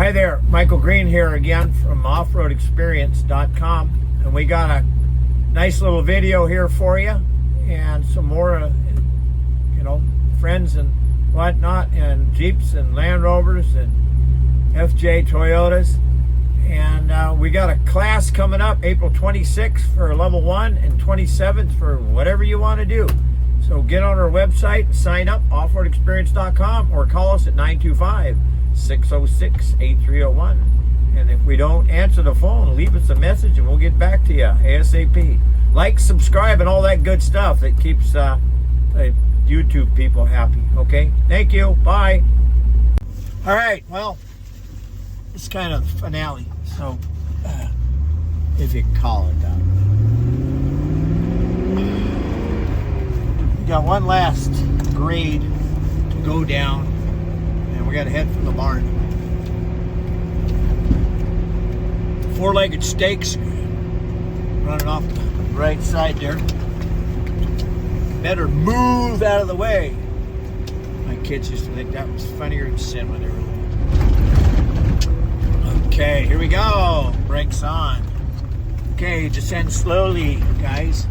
Hi there, Michael Green here again from offroadexperience.com, and we got a nice little video here for you and some more friends and whatnot, and Jeeps and Land Rovers and FJ Toyotas. And we got a class coming up April 26th for level 1 and 27th for whatever you want to do. So get on our website and sign up, offroadexperience.com, or call us at 925-606-8301. And if we don't answer the phone, leave us a message and we'll get back to you ASAP. Like, subscribe, and all that good stuff that keeps YouTube people happy. Okay? Thank you. Bye. All right. Well, it's kind of the finale. So, if you can call it that. We got one last grade to go down, and we got to head from the barn. Four-legged stakes running off the right side there. Better move out of the way. My kids used to think that was funnier than sin when they were little. Okay, here we go. Brakes on. Okay, descend slowly, guys.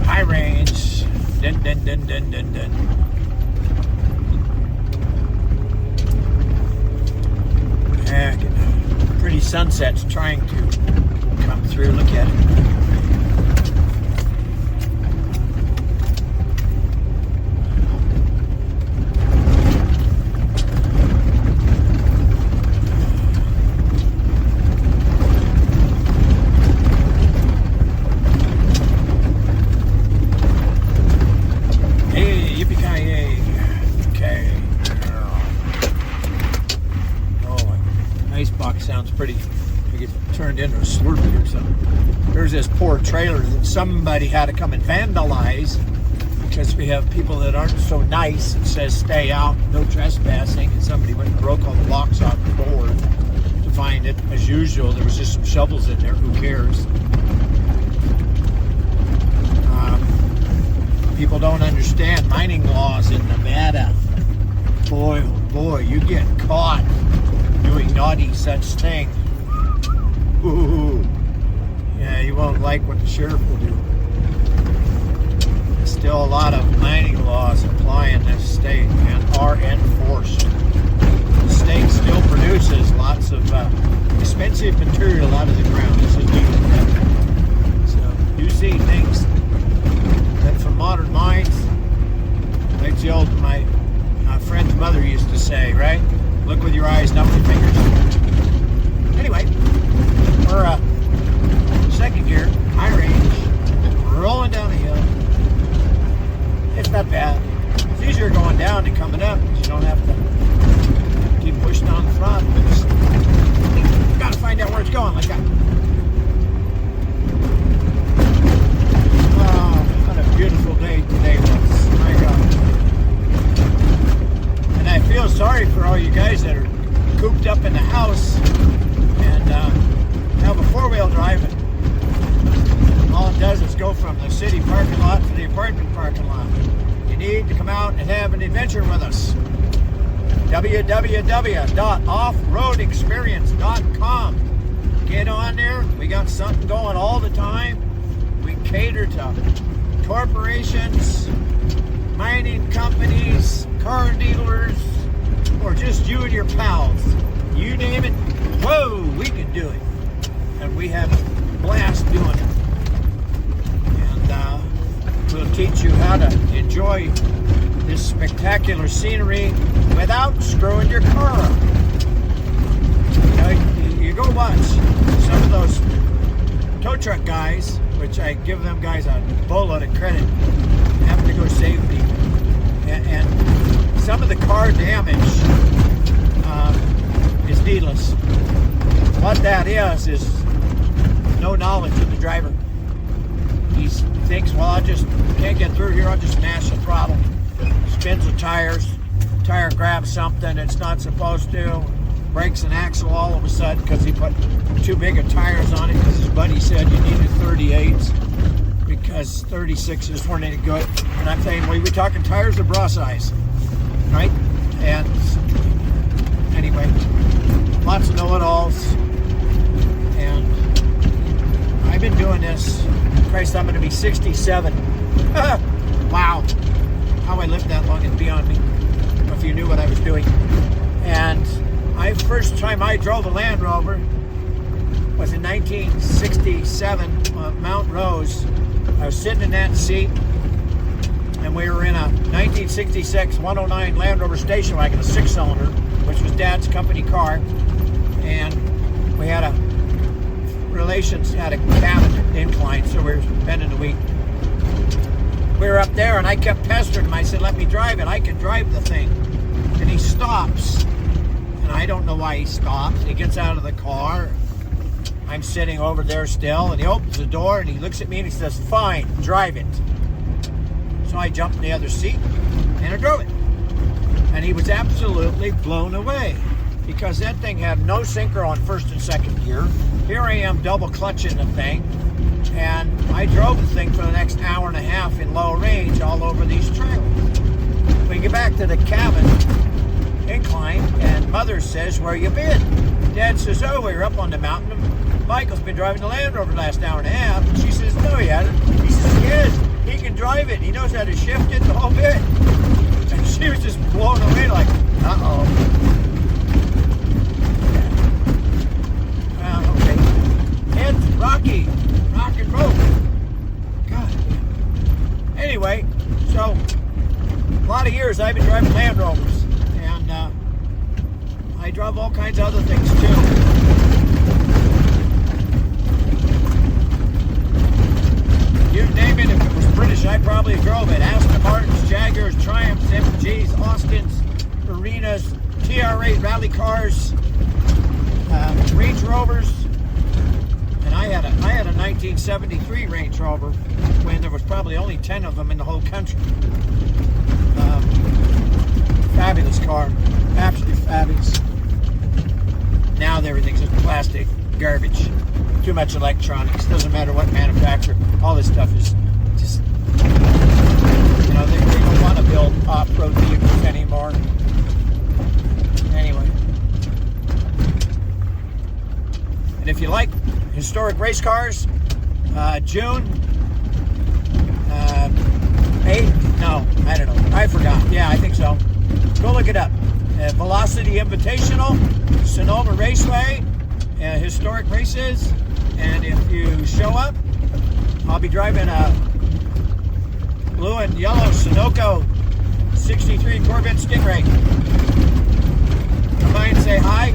High range. Dun dun dun dun dun dun. Yeah, pretty sunsets trying to come through. Look at it. Sounds pretty. You get turned into a Slurpee or something. There's this poor trailer that somebody had to come and vandalize because we have people that aren't so nice. It says stay out, no trespassing, and somebody went and broke all the locks off the door to find it. As usual, there was just some shovels in there. Who cares? People don't understand mining laws in Nevada. Boy, oh boy, you get caught doing naughty such thing. Ooh. Yeah, you won't like what the sheriff will do. There's still a lot of mining laws apply in this state and are enforced. The state still produces lots of expensive material out of the ground. This is legal. So you see things that from modern mines, like the old my friend's mother used to say, right? Look with your eyes, not with your fingers. Anyway, we're second gear, high range, rolling down a hill. It's not bad. It's easier going down than coming up because you don't have to keep pushing on the throttle. Just gotta find out where it's going like that. Oh, what a beautiful day today was. My God. And I feel sorry for all you guys that are cooped up in the house and have a four-wheel drive. And all it does is go from the city parking lot to the apartment parking lot. You need to come out and have an adventure with us. www.offroadexperience.com. Get on there. We got something going all the time. We cater to corporations, mining companies, car dealers, or just you and your pals. You name it, whoa, we can do it. And we have a blast doing it. And we'll teach you how to enjoy this spectacular scenery without screwing your car up. You go watch some of those tow truck guys, which I give them guys a boatload of credit, having to go save people. And some of the car damage is needless. What that is no knowledge of the driver. He thinks, well, I just can't get through here, I'll just smash the throttle. Spins the tires, tire grabs something it's not supposed to, breaks an axle all of a sudden because he put too big of tires on it because his buddy said you needed 38s. because 36s weren't any good. And I'm saying, well, we're talking tires or bra size, right? And anyway, lots of know-it-alls. And I've been doing this. Christ, I'm going to be 67. Wow. How I lived that long is beyond me. If you knew what I was doing. And first time I drove a Land Rover was in 1967 on Mount Rose. I was sitting in that seat, and we were in a 1966 109 Land Rover station wagon, a 6-cylinder, which was Dad's company car. And we had a cabin incline, so we were spending the week. We were up there, and I kept pestering him. I said, let me drive it. I can drive the thing. And he stops. And I don't know why he stops. He gets out of the car. I'm sitting over there still, and he opens the door, and he looks at me, and he says, fine, drive it. So I jumped in the other seat, and I drove it. And he was absolutely blown away, because that thing had no sinker on first and second gear. Here I am double clutching the thing, and I drove the thing for the next hour and a half in low range all over these trails. We get back to the cabin incline, and Mother says, where you been? Dad says, oh, we were up on the mountain. Michael's been driving the Land Rover the last hour and a half. And she says, no, he hasn't. He says, yes, he can drive it. He knows how to shift it the whole bit. And she was just blown away like, uh-oh. Okay. It's Rocky. Rock and roll. God. Anyway, so a lot of years I've been driving Land Rovers. And I drove all kinds of other things too. You name it, if it was British, I probably drove it. Aston Martins, Jaguars, Triumphs, MGs, Austins, Arenas, TR8 rally cars, Range Rovers, and I had a 1973 Range Rover when there was probably only 10 of them in the whole country. Fabulous car, absolutely fabulous. Now everything's just plastic, garbage. Too much electronics. Doesn't matter what manufacturer. All this stuff is just, you know, they don't want to build off-road vehicles anymore. Anyway. And if you like historic race cars, June 8th? No, I don't know. I forgot. Yeah, I think so. Go look it up. Velocity Invitational, Sonoma Raceway, historic races. And if you show up, I'll be driving a blue and yellow Sunoco 63 Corvette Stingray. Come by and say hi.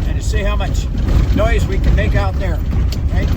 And to see how much noise we can make out there, right?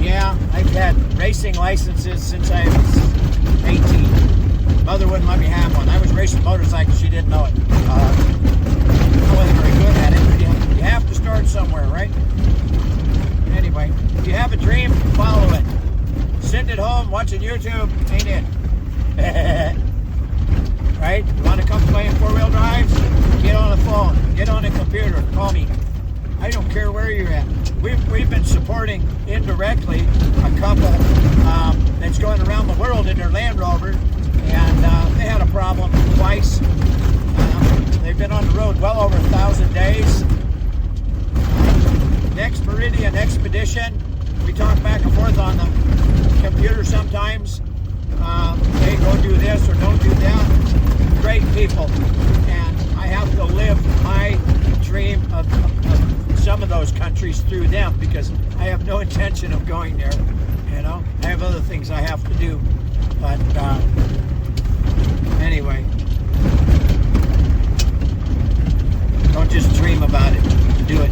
Yeah, I've had racing licenses since I was 18. Mother wouldn't let me have one. I was racing motorcycles, she didn't know it. I wasn't very good at it, but you have to start somewhere, right? Anyway, if you have a dream, follow it. Sitting at home watching YouTube ain't it. Right? You want to come playing four-wheel drives? Get on the phone, get on the computer, call me. I don't care where you're at. We've been supporting indirectly a couple that's going around the world in their Land Rover. And they had a problem twice. They've been on the road well over 1,000 days. Next Meridian Expedition, we talk back and forth on the computer sometimes. Hey, go do this or don't do that. Great people. And I have to live my dream of some of those countries through them because I have no intention of going there. You know, I have other things I have to do. But anyway, don't just dream about it, do it.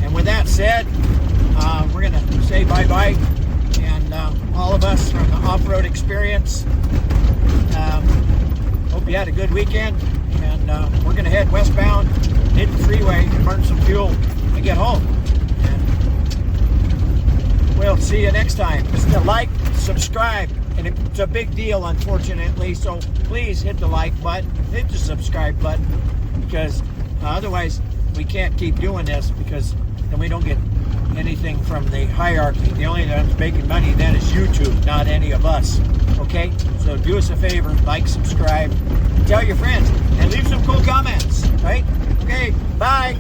And with that said, we're going to say bye-bye. And all of us from the off-road experience, hope you had a good weekend. And we're going to head westbound, hit the freeway, and burn some fuel and get home. And we'll see you next time. Just like, subscribe. And it's a big deal, unfortunately, so please hit the like button, hit the subscribe button, because Otherwise, we can't keep doing this because then we don't get anything from the hierarchy. The only one that's making money then is YouTube, not any of us. Okay? So do us a favor, like, subscribe, tell your friends, and leave some cool comments. Right? Okay, bye.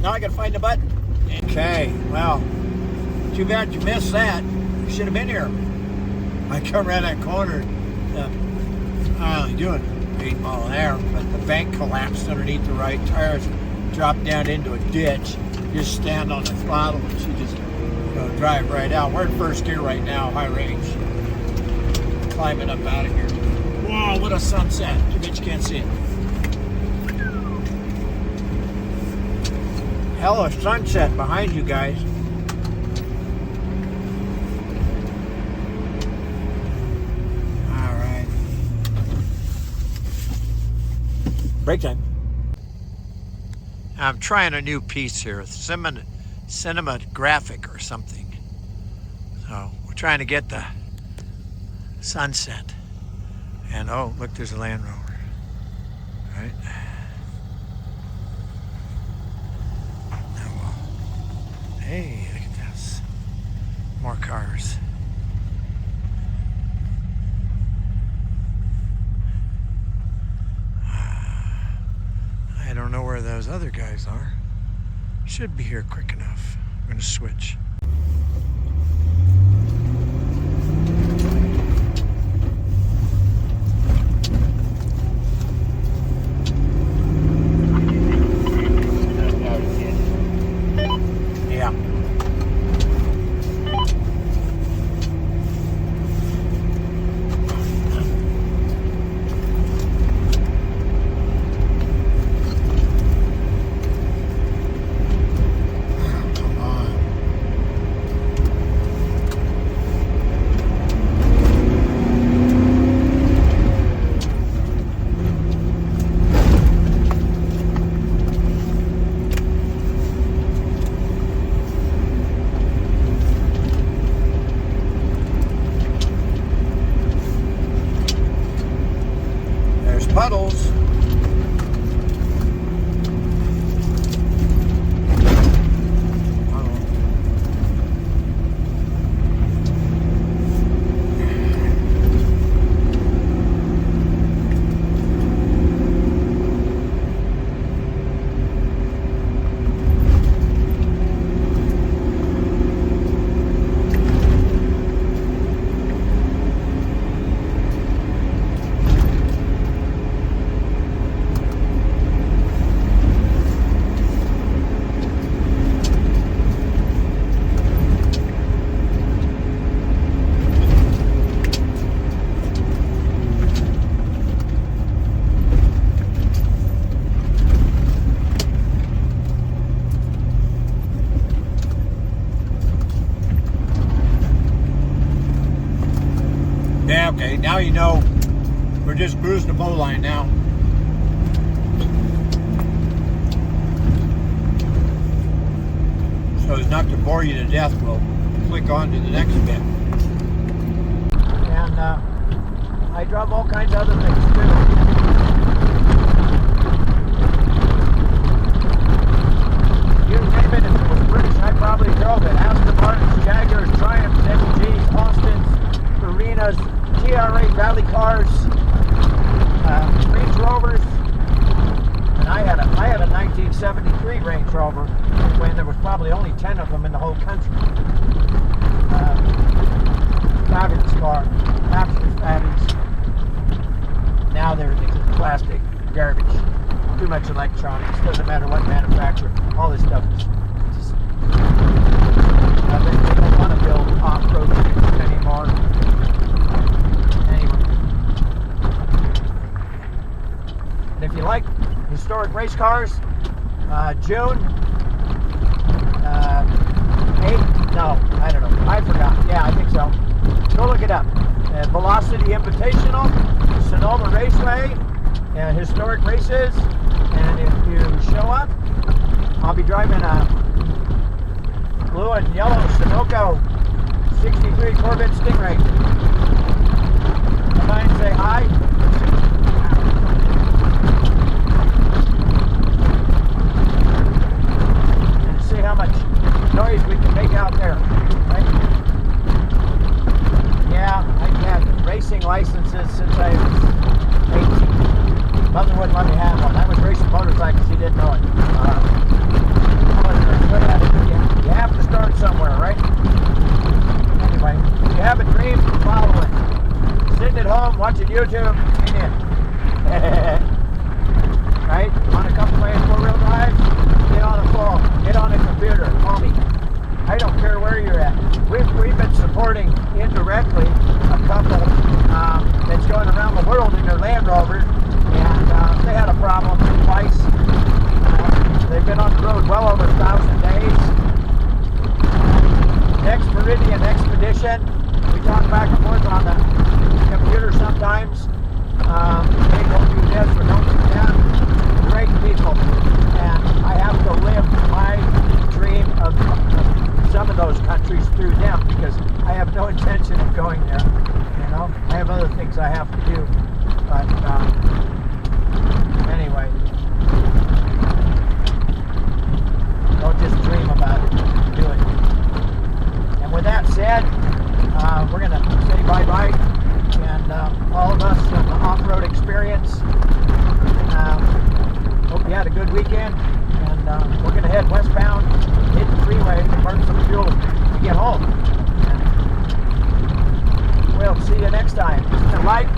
Now I gotta find the button. Okay, well, too bad you missed that. You should have been here. I come around that corner. I only doing 8 mile an hour, but the bank collapsed underneath the right tires, dropped down into a ditch. Just stand on the throttle and she just drive right out. We're in first gear right now, high range. Climbing up out of here. Whoa, what a sunset. Too bad you can't see it. Hell of a sunset behind you guys. Alright. Break time. I'm trying a new piece here, cinematographic or something. So we're trying to get the sunset. And oh, look, there's a Land Rover. Right? Oh, well. Hey, look at this. More cars. I don't know where those other guys are. Should be here quick enough. I'm going to switch. Yeah. Puddles. Yeah, okay, now you know we're just cruising the bow line now. So as not to bore you to death, we'll click on to the next bit. And I drove all kinds of other things too. You name it, if it was British, I probably drove it. Aston Martins, Jaguars, Triumphs, MGs, Austins, Arenas, TRA rally cars, Range Rovers, and I had a 1973 Range Rover when there was probably only 10 of them in the whole country. Fabulous car, absolutely fabulous. Now they're plastic, garbage, too much electronics, doesn't matter what manufacturer, all this stuff is just, they don't want to build off-road vehicles anymore. And if you like historic race cars, June 8th, no, I don't know, I forgot. Yeah, I think so. Go look it up. Velocity Invitational, Sonoma Raceway, historic races. And if you show up, I'll be driving a blue and yellow Sunoco 63 Corvette Stingray. Come by and say hi. much noise we can make out there, right? Yeah, I've had racing licenses since I was 18. Mother wouldn't let me have one. I was racing motorcycles, she didn't know it. I wasn't very good at it. Yeah, you have to start somewhere, right? Anyway, if you have a dream, follow it. Sitting at home, watching YouTube, ain't it. Right? Want to come play 4-wheel drive? Get on the phone. Get on a computer. Call me. I don't care where you're at. We've been supporting indirectly a couple that's going around the world in their Land Rover, and they had a problem twice. They've been on the road well over 1,000 days. Next Meridian Expedition, we talk back and forth on the computer sometimes. They don't do this or don't do that. Great people, and I have to live my dream of some of those countries through them, because I have no intention of going there. You know, I have other things I have to do. But anyway, don't just dream about it, do it. And with that said, we're going to say bye-bye. And all of us in the off-road experience, hope you had a good weekend. And we're going to head westbound, hit the freeway, and burn some fuel to get home. And we'll see you next time. Like,